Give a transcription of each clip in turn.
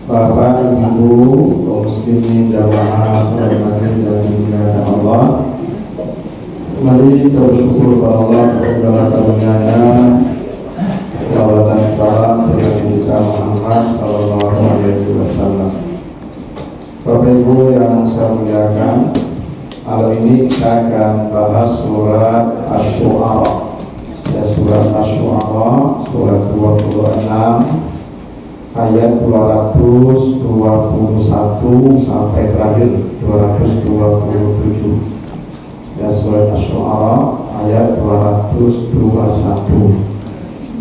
Bapak, Ibu, kaum muslimin, jamaah salat maghrib dan dimuliakan Allah. Mari kita bersyukur kepada Allah atas segala karunia-Nya. Salawat dan salam kepada kita Muhammad sallallahu alaihi wasallam. Bapak Ibu yang saya muliakan, malam ini kita akan bahas surat Asy-Syu'ara. Surat Asy-Syu'ara, surat 26 ayat 221 sampai terakhir 227. Surat Asy-Syu'ara ayat 221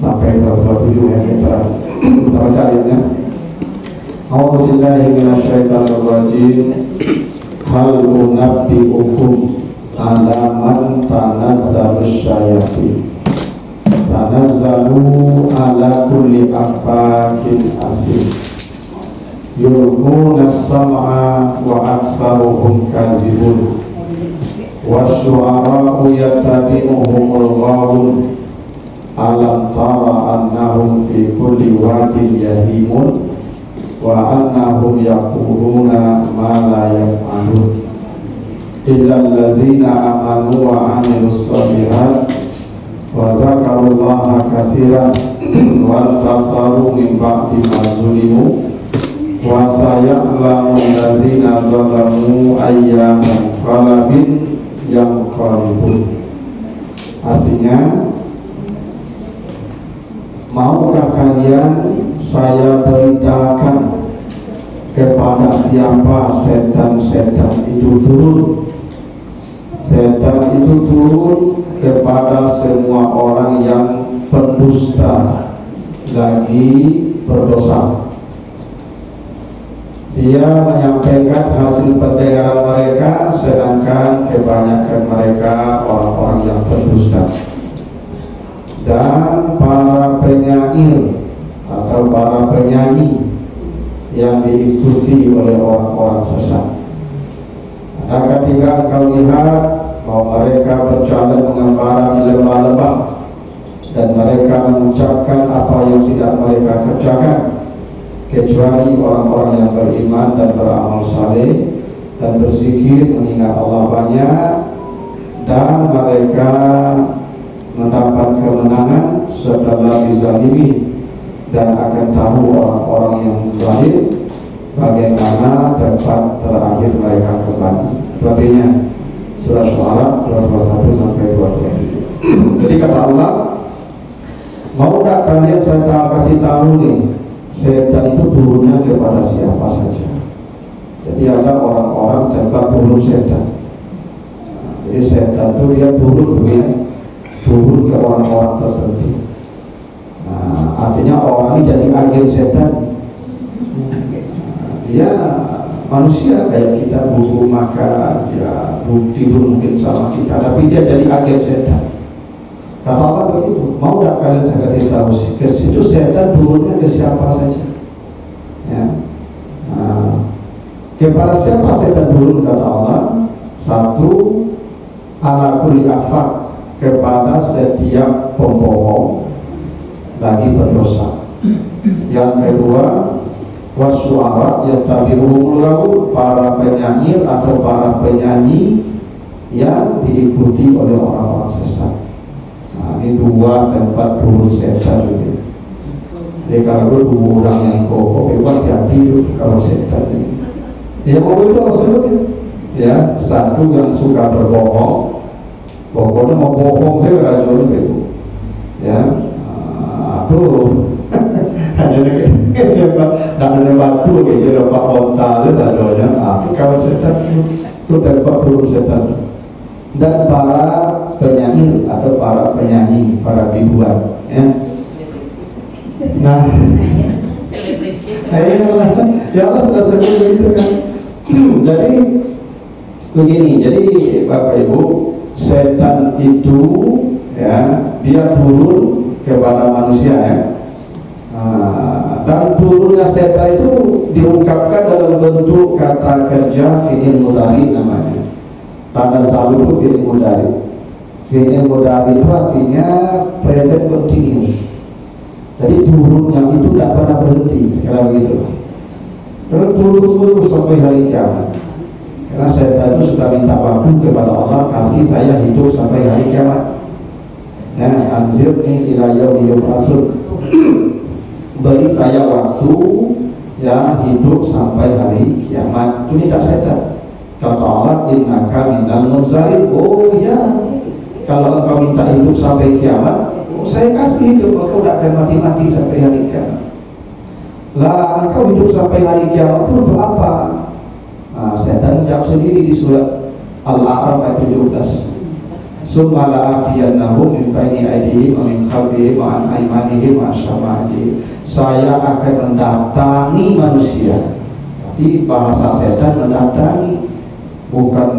sampai 227 yang kita baca ayatnya. A'udzubillahi minasyaitonir rajim. Hal unabbi'ukum ala man tanazzalus syayatin. Tanazzalu ala kulli afakin asim yulquna as-sam'a wa aktsaruhum kazibun wasyu'ara'u yattabi'uhumul ghawun alam tara annahum fi kulli wadin yahimun wa annahum yaquluna ma la yaf'alun illa allazina amanu wa 'amilus shalihat wa zakarullaha katsiran wa tasaru min ba'di ma zulimu wa saya'lamu allazina zalamu ayyama qalbin yanqalibun. Artinya, maukah kalian saya beritakan kepada siapa setan-setan itu turun? Setan itu turun kepada semua orang yang pendusta lagi berdosa. Dia menyampaikan hasil pendengaran mereka, sedangkan kebanyakan mereka orang-orang yang pendusta. Dan para penyair atau para penyanyi yang diikuti oleh orang-orang sesat. Nah, ketika engkau lihat bahwa mereka berjalan mengembara di lembah-lembah dan mereka mengucapkan apa yang tidak mereka kerjakan, kecuali orang-orang yang beriman dan beramal saleh dan berzikir mengingat Allah banyak, dan mereka mendapat kemenangan setelah dizalimi, dan akan tahu orang-orang yang zalim bagaimana tempat terakhir mereka kembali. Artinya surah Asy-Syu'ara 21 sampai 27. Jadi kata Allah, mau tak kalian saya kasih tahu nih, setan itu turunnya kepada siapa saja. Jadi ada orang-orang tempat turun setan. Jadi setan itu dia turun ke orang-orang tertentu. Nah, artinya orang ini jadi agen setan. Dia manusia kayak kita, butuh makan, ya tidur mungkin sama kita, tapi dia jadi agen setan. Kata Allah begitu, mau tak kalian saya kasih tahu ke situ setan turunnya ke siapa saja? Ya. Nah, kepada siapa setan turun kata Allah? Satu, ala kulli afak, kepada setiap pembohong lagi berdosa. Yang kedua, wasyu'ara yattabi'uhumul ghawun, para penyair atau para penyanyi yang diikuti oleh orang-orang sesat. Nah, ini dua tempat turun setan juga. Jadi kalau dua orang yang kokoh, hati-hati kalau setan ini. Ya mau itu maksudnya. Ya, satu yang suka berbohong, pokoknya mau bohong saya nggak jual itu. Ya, aduh. Hanya nak ada batu gitu, dapat onta itu sadonya. Kalau setan itu dapat turun setan. Dan para penyanyi atau para penyanyi, para biduan, ya. Nah, ya Allah sudah sebut begitu kan. Jadi begini, jadi Bapak Ibu, setan itu ya dia turun kepada manusia ya. Dan turunnya setan itu diungkapkan dalam bentuk kata kerja fi'il mudhari namanya. Tanazzalu itu fi'il mudhari. Fi'il mudhari itu artinya present continuous. Jadi turunnya itu tidak pernah berhenti, kalau begitu. terus sampai hari kiamat. Karena setan itu sudah minta waktu kepada Allah, kasih saya hidup sampai hari kiamat. Ya, anzirni ila yaumi yub'atsun. Beri saya waktu ya hidup sampai hari kiamat. Itu minta setan. Kata Allah, innaka minal munzarin. Oh ya, kalau engkau minta hidup sampai kiamat, saya kasih hidup, engkau tidak akan mati-mati sampai hari kiamat. Lah, engkau hidup sampai hari kiamat itu untuk apa? Nah, setan jawab sendiri di surat Al-A'raf ayat 17. Summa la'atiyannahum min baini aydihim wa min khalfihim wa an aymanihim wa syama'ihim. Saya akan mendatangi manusia. Tapi bahasa setan mendatangi, bukan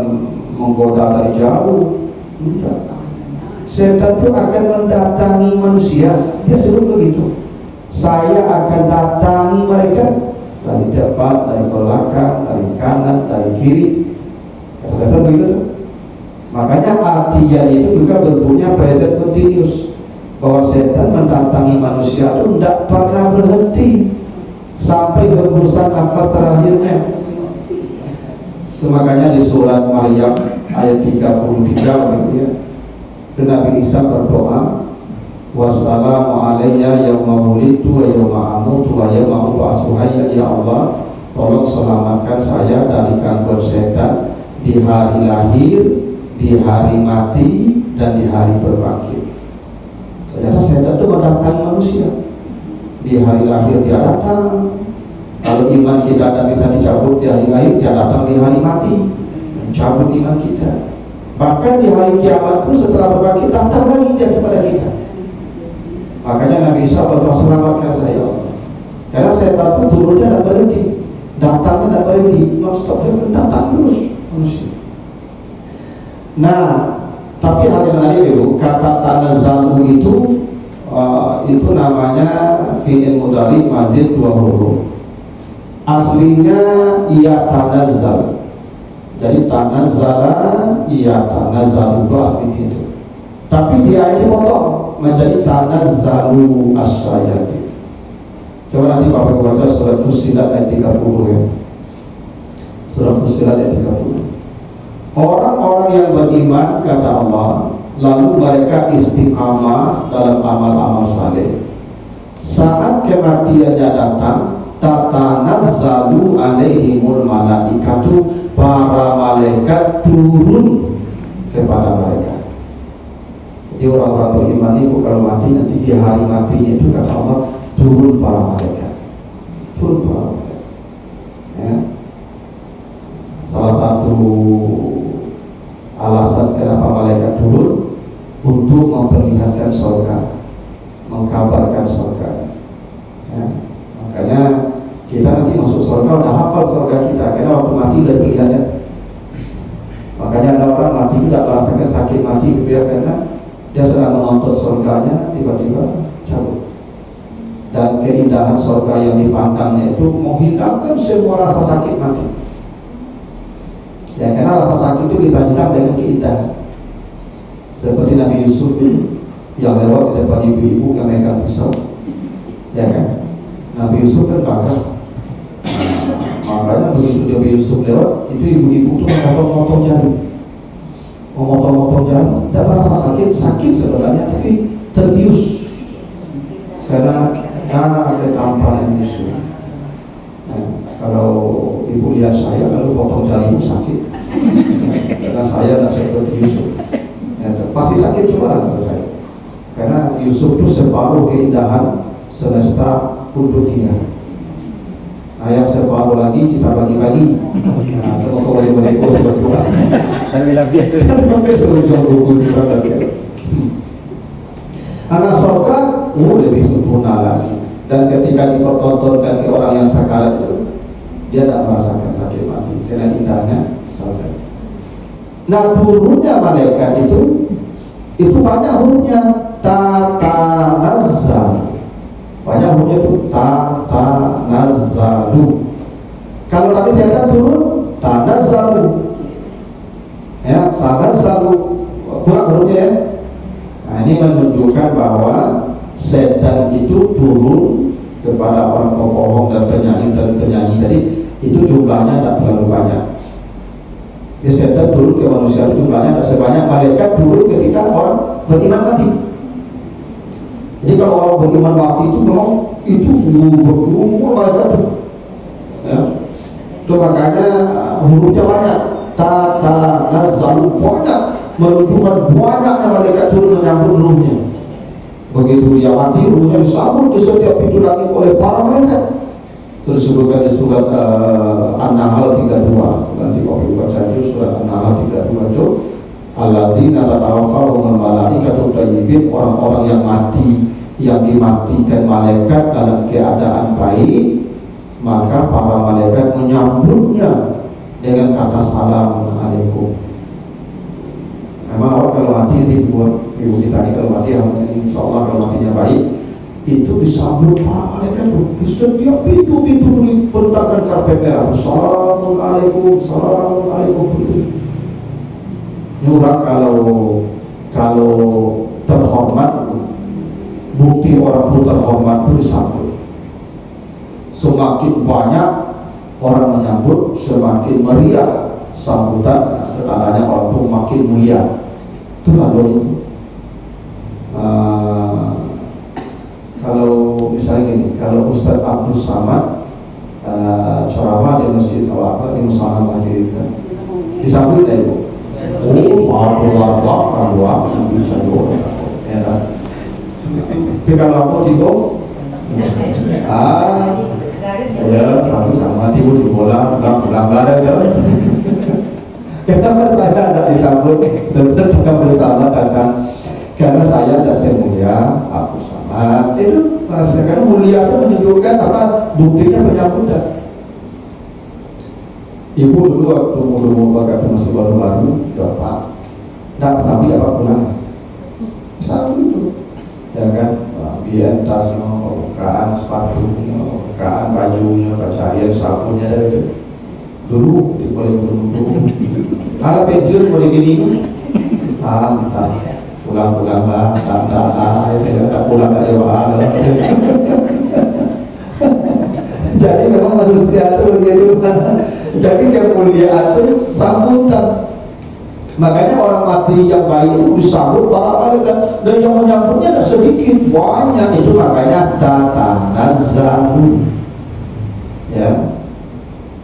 menggoda dari jauh. Enggak. Setan itu akan mendatangi manusia. Dia sebut begitu. Saya akan datangi mereka dari depan, dari belakang, dari kanan, dari kiri. Kata-kata begitu. Makanya artian itu juga bentuknya present continuous, bahwa setan mendatangi manusia itu tidak pernah berhenti sampai hembusan nafas terakhirnya. Itu makanya di surat Maryam ayat 33 begitu ya, Nabi Isa berdoa, wassalamu alayya yawma wulidtu wa yawma amutu wa yawma ub'atsu hayya. Ya Allah, tolong selamatkan saya dari gangguan setan di hari lahir, di hari mati, dan di hari berbangkit. Ternyata setan itu mendatangi manusia. Di hari lahir dia datang. Kalau iman kita tidak bisa dicabut di hari lahir, dia datang di hari mati, mencabut iman kita. Bahkan di hari kiamat pun setelah berbangkit datang lagi dia kepada kita. Makanya Nabi Isa berdoa, selamatkan saya. Karena setan itu turunnya tidak berhenti, datangnya tidak berhenti, non-stop, dia datang terus manusia. Nah, tapi hal yang menarik itu, kata tanazzalu itu namanya fi'il mudhari mazid 2 huruf. Aslinya ia tanazzal. Jadi tanazzala ia tanazzalu itu aslinya itu. Tapi dia ini potong menjadi tanazzalu as-sayati. Coba nanti Bapak baca surat Fussilat ayat 30 ya. Surat Fussilat ayat 30. Orang-orang yang beriman, kata Allah, lalu mereka istiqamah dalam amal-amal saleh, saat kematiannya datang, tatanazzalu alaihimul malaikatu, para malaikat turun kepada mereka. Jadi orang-orang beriman itu kalau mati nanti di hari matinya itu, kata Allah, turun para malaikat, turun para malaikat. Ya. Salah satu alasan kenapa malaikat turun, untuk memperlihatkan surga, mengkabarkan surga. Ya. Makanya kita nanti masuk surga udah hafal surga kita, karena waktu mati udah pilihannya. Makanya ada orang mati tidak merasakan sakit mati karena dia sedang menonton surganya, tiba-tiba cabut. Dan keindahan surga yang dipandangnya itu menghilangkan semua rasa sakit mati. Ya, karena rasa sakit itu bisa hilang dengan keindahan. Seperti Nabi Yusuf yang lewat di depan ibu-ibu yang megang pisau, ya kan? Nabi Yusuf kan bangga. Makanya begitu Nabi Yusuf lewat, itu ibu-ibu tuh memotong-motong jarum, memotong-motong jarum. Tidak merasa sakit sebenarnya, tapi terbius karena ketampanan Yusuf. Nah, kalau ibu lihat saya lalu potong jari sakit, karena saya tidak seperti Yusuf, ya, pasti sakit juga menurut saya. Karena Yusuf itu separuh keindahan semesta untuk dia. Nah, yang separuh lagi kita bagi-bagi. Nah, kalau boleh sebetulnya. Tapi biasa. Anak surga lebih sempurna lagi. Dan ketika dipertontonkan ke orang yang sakarat itu, dia tidak merasakan sakit mati karena indahnya surga. Nah, turunnya malaikat itu banyak hurufnya, tatanazzal. Banyak hurufnya itu tatanazzalu. Kalau tadi setan turun, tanazzalu. Ya, tanazzalu. Kurang hurufnya ya. Nah, ini menunjukkan bahwa setan itu turun kepada orang pembohong dan penyanyi. Jadi jumlahnya tidak terlalu banyak. Ya, setan dulu ke manusia jumlahnya tidak sebanyak malaikat dulu ketika orang beriman mati. Jadi kalau orang beriman mati itu memang itu berumur malaikat itu. Ya. Itu makanya hurufnya banyak. Tata nazalu banyak, menunjukkan banyaknya malaikat turun menyambut ruhnya. Begitu dia mati, ruhnya disambut di setiap pintu langit oleh para malaikat. Terus disebutkan di surat An-Nahl 32. Nanti kalau baca itu surat An-Nahl 32 itu allazina tatawaffahumul malaikatu thayyibin, orang-orang yang mati, yang dimatikan malaikat dalam keadaan baik, maka para malaikat menyambutnya dengan kata assalamualaikum. Memang awak kalau mati dibuat ibu kita ini kalau mati insya Allah kalau matinya baik itu disambut para malaikat di setiap pintu-pintu diletakkan karpet merah. Assalamualaikum, assalamualaikum. Ini orang kalau terhormat, bukti orang itu terhormat itu disambut. Semakin banyak orang menyambut, semakin meriah sambutan, tandanya orang itu makin mulia. Itu kalau itu. Kalau misalnya gini, kalau Ustaz Abdul Samad ceramah di masjid apa di Musala Majid disambut dari ibu. Dua sambil cendol. Tapi kalau aku tiba, ya sama-sama tiba di bola, pulang ada ya. Kenapa saya tidak disambut? Sebenarnya bersama karena saya tidak semulia aku sama. Itu karena mulia itu menunjukkan apa? Buktinya penyambutan. Ibu dulu waktu waktu masih baru-baru dapat, tidak sampai apa pulang. Sambut itu, ya kan? Biar tasnya, bukaan sepatunya, bukaan bajunya, kacarian sabunnya dari itu. Dulu boleh dulu. Kalau pensiun boleh gini, entah pulang-pulang lah, tak pulang dari mana. Jadi memang manusia itu begitu. Jadi kemuliaan itu sambutan. Makanya orang mati yang baik itu disambut para malaikat, dan yang menyambutnya ada sedikit, banyak. Itu makanya tatanazzalu. Ya.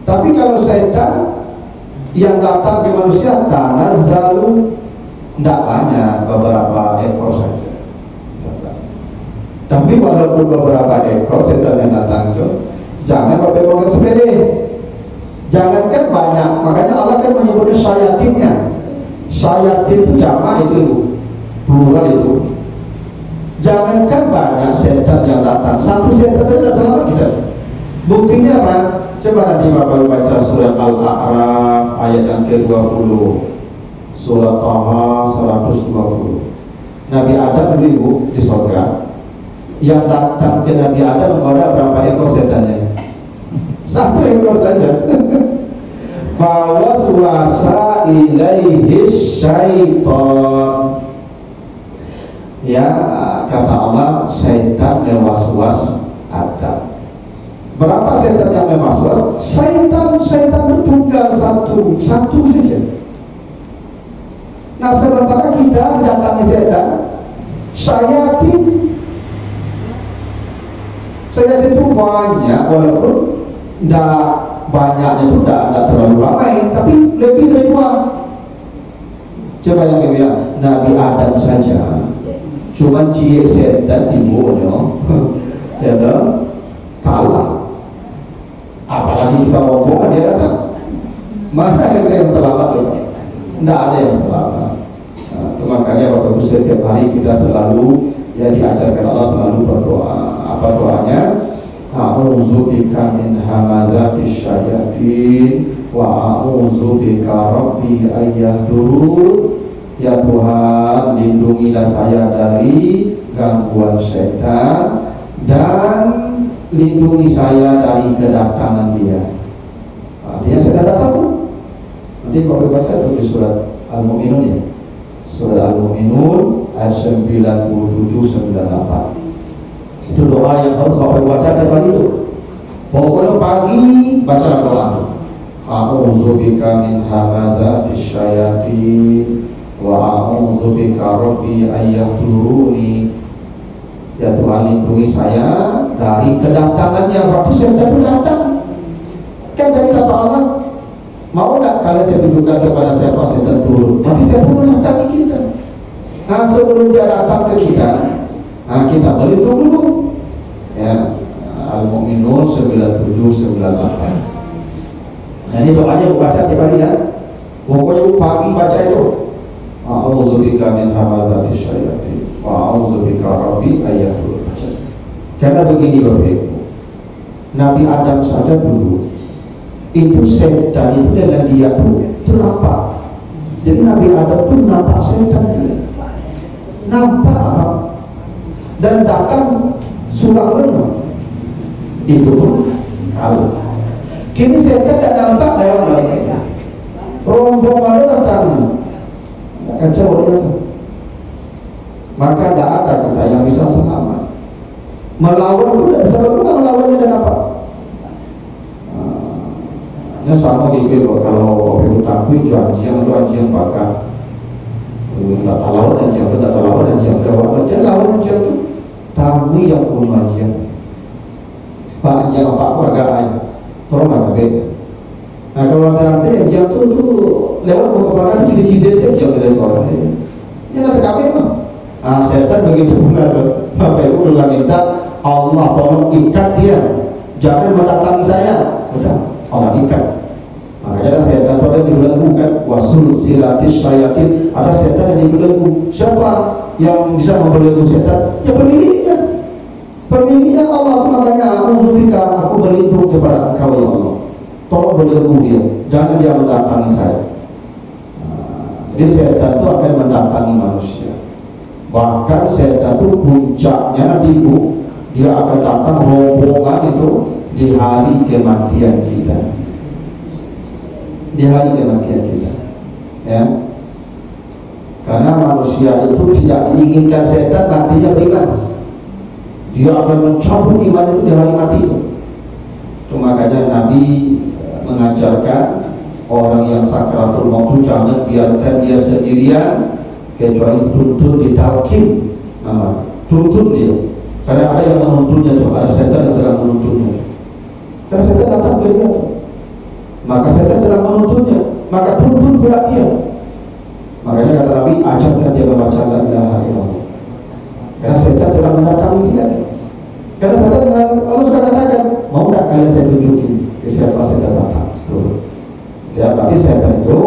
Tapi kalau setan yang datang ke manusia tanazzalu tidak banyak, beberapa ekor saja. Tapi walaupun beberapa ekor setan yang datang itu, jangan pakai bawa sepede. Jangankan banyak, makanya Allah kan menyebutnya syayatinnya. Syayatin itu jamak itu, plural itu. Jangankan banyak setan yang datang, satu setan saja sudah selamat kita. Buktinya apa? Coba nanti Bapak baca surat Al-A'raf ayat yang ke-20, surat Taha 120. Nabi Adam dulu di surga, yang datang ke Nabi Adam menggoda berapa ekor setannya? Satu ekor saja. Fawaswasa ilaihi syaitan. Ya, kata Allah, setan mewaswas Adam. Berapa setan yang mewaswas? Setan bertunggal satu saja. Nah, sementara kita didatangi setan, syayatin itu banyak, walaupun tidak banyaknya itu tidak terlalu ramai, tapi lebih dari dua. Coba yang kedua, Nabi Adam saja cuma cilik setan di mulut, ya toh, kalah. Apalagi kita ngomong dia datang. Mana yang selamat? Tidak ada yang selamat. Nah, itu makanya waktu setiap hari kita selalu ya diajarkan Allah selalu berdoa. Apa doanya? A'udzubika min hamazatis syayatin wa a'udzubika rabbi ayyahdurun. Ya Tuhan, lindungilah saya dari gangguan setan dan lindungi saya dari kedatangan dia. Artinya setan datang. Nanti kalau baca itu di surat Al-Mu'minun ya. Surat Al-Mu'minun ayat 97-98. Itu doa yang harus Bapak baca tiap hari itu. Pokoknya pagi baca doa. a'udzubika min hamazatis syayatin wa a'udzubika rabbi ayyahduruni. Ya Tuhan, lindungi saya dari kedatangan yang waktu setan itu datang. Kan dari kata Allah, mau tak kalian saya tunjukkan kepada siapa setan turun? Tapi setan mendatangi kita. Nah, sebelum dia datang ke kita, kita berlindung dulu. Ya, Al-Mu'minun 97-98. Nah, ini doanya baca tiap hari ya. Pokoknya pagi baca itu. A'udzubika min hamazatis syayatin wa a'udzubika rabbi ayyahdurun. Karena begini Bapak Ibu, Nabi Adam saja dulu itu setan itu dengan dia pun ternampak. Jadi Nabi Adam pun nampak setan juga, nampak dan datang surah lengan itu pun kalau kini setan tidak nampak lewat mereka, rombongan datang kacau dia. Maka tidak ada kita yang bisa selamat. Melawan itu tidak bisa, kita melawannya dan apa? Ini sama gitu kalau Bapak takut janjian bahkan tidak lawan janjian, tidak lawan janjian, tidak lawan janjian itu tamu yang punya janjian. Pak jangan Pak warga aja, tolong agak beda. Nah kalau nanti janjian itu lewat ke belakang cibir-cibir saja dari orang ini. Ya nanti kami mah. Setan begitu benar. Bapak Ibu udah minta Allah tolong ikat dia, jangan mendatangi saya. Udah Allah ikat. Makanya setan pada dibelenggu kan, wasul silatis syayatin. Ada setan yang dibelenggu. Siapa yang bisa membelenggu setan? Ya pemiliknya. Pemiliknya Allah. Makanya aku berlindung kepada Engkau ya Allah. Tolong belenggu dia, jangan dia mendatangi saya. Jadi setan itu akan mendatangi manusia. Bahkan setan itu puncaknya nanti dia akan datang rombongan itu di hari kematian kita. Di hari kematian kita, ya. Karena manusia itu tidak diinginkan setan matinya beriman. Dia akan mencabut iman itu di hari mati itu. Itu makanya Nabi mengajarkan orang yang sakratul maut jangan biarkan dia sendirian, kecuali tuntun ditalkin, tuntun dia. Karena ada yang menuntunnya tuh, ada setan yang sedang menuntunnya. Karena setan datang ke dia, maka setan sedang menuntunnya, maka tuntun pula dia. Makanya kata Nabi, ajarkan dia membaca la ilaha illallah. Karena setan sedang mendatangi dia. Karena setan, Allah sudah katakan, mau tak kalian saya tunjukin ke siapa setan datang? Ya, berarti setan itu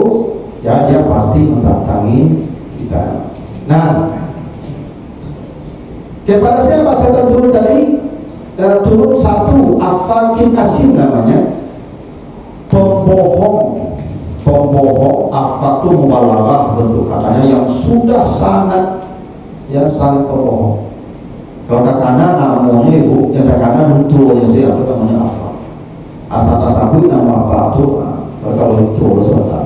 ya dia pasti mendatangi kita. Nah, kepada siapa setan turun tadi? Turun satu, afakin asim namanya, pembohong. Afak itu mubalaghah bentuk katanya yang sudah sangat pembohong. Kalau kakana namanya ibu, yang kakana nutur aja sih, apa namanya afak. Asal-asal nama apa tuh? Kalau itu sebentar.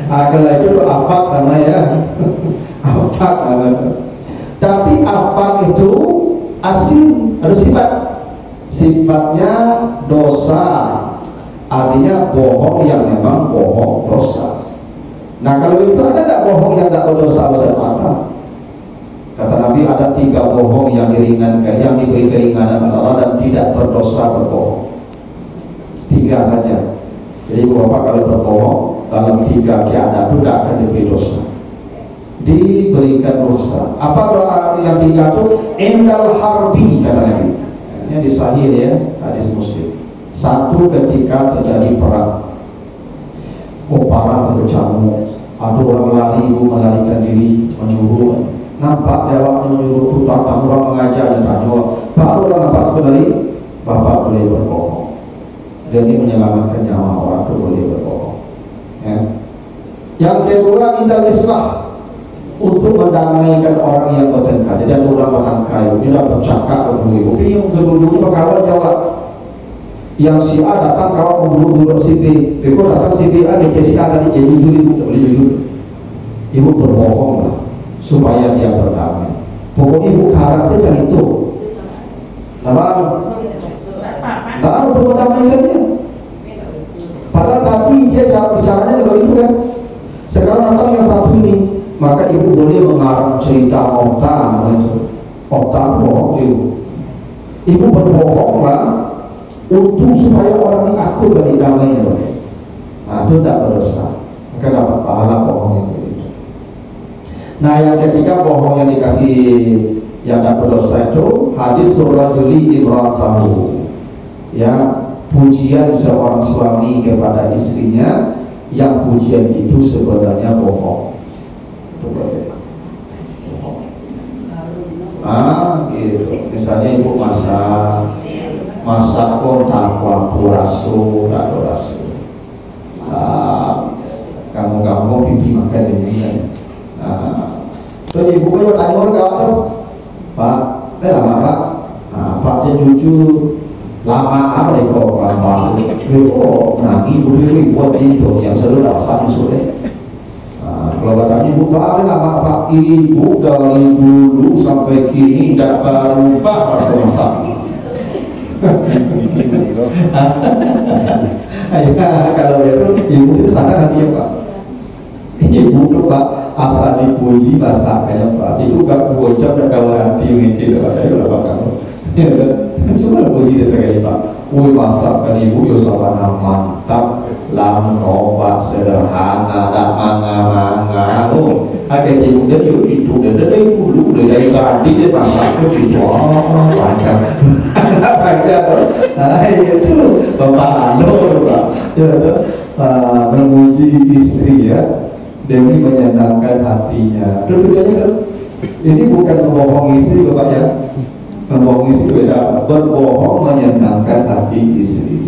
Kalau itu afak namanya, afak namanya. Tapi afak itu asim, ada sifatnya dosa, artinya bohong yang memang bohong dosa. Nah kalau itu ada tak bohong yang tak berdosa? Ada. Kata Nabi ada 3 bohong yang diringankan, yang diberi keringanan oleh Allah dan tidak berdosa berbohong. 3 saja. Jadi Bapak kalau berbohong dalam 3 keadaan itu tidak akan diberi dosa, diberikan dosa. Apa doa yang 3 itu? Indal harbi kata Nabi. Ini di Sahih ya, hadis Muslim. 1 ketika terjadi perang, parang berkecamuk, ada orang lari, melarikan diri, menyuruh, nampak lewat menyuruh itu datang orang mengajar dan tanya, baru orang nampak sebenarnya Bapak boleh berbohong. Dan ini menyelamatkan nyawa orang itu boleh berbohong. Ya. Yang kedua, indal islah, untuk mendamaikan orang yang bertengkar. Jadi ada orang bertengkar, dia bercakap ibu-ibu, yang dulu-dulu berkawan jawab. Yang si A datang kawan membunuh si B, Beko datang si B A, dia si A tadi dia jujur, ibu tak boleh jujur. Ibu berbohong lah supaya dia berdamai. Pokoknya ibu karang saja itu. Nama? Tak ada berdamaikan dia. dia bicaranya begitu kan. Sekarang datang yang satu ini, maka ibu boleh mengarang cerita okta, okta bohong ibu. Ibu berbohonglah untuk supaya orang mengaku dari damainya. Nah, itu tidak berdosa, maka dapat pahala bohong yang begitu. Nah, yang ketiga bohong yang dikasih yang tidak berdosa itu hadis surajuli imratahu, ya, pujian seorang suami kepada istrinya yang pujian itu sebenarnya bohong. Gitu. Misalnya ibu masak pun takwa purasu, tak purasu. Kamu pipi makan ini. Terus ibu itu tanya orang kawan tu, Pak, lama Pak, Pak dia jujur. Lama apa deh kok lama? Oh, nah ibu buat itu yang selalu dasar sudah. Kalau kata ibu paling lama Pak, ibu dari dulu sampai kini tidak berubah masa-masa. Kalau itu ibu itu sadar nanti ya Pak. Ibu itu Pak asal dipuji masaknya Pak. Ibu gak bocor dan kawan hati ngecil Pak. Saya udah Pak kamu. Cuma puji sekali Pak. Wih masakan ibu yo sabana mantap, lamun obat sederhana, tak manga-manga. Oh, agak ibu dia yuk itu dari dulu dari tadi dia masak ke itu. Oh, panjang. Panjang. Nah, itu Bapak Ando Pak. Memuji istri ya demi menyenangkan hatinya. Tujuannya ini bukan membohong istri Bapak ya. Membohong istri beda, berbohong menyenangkan hati istri.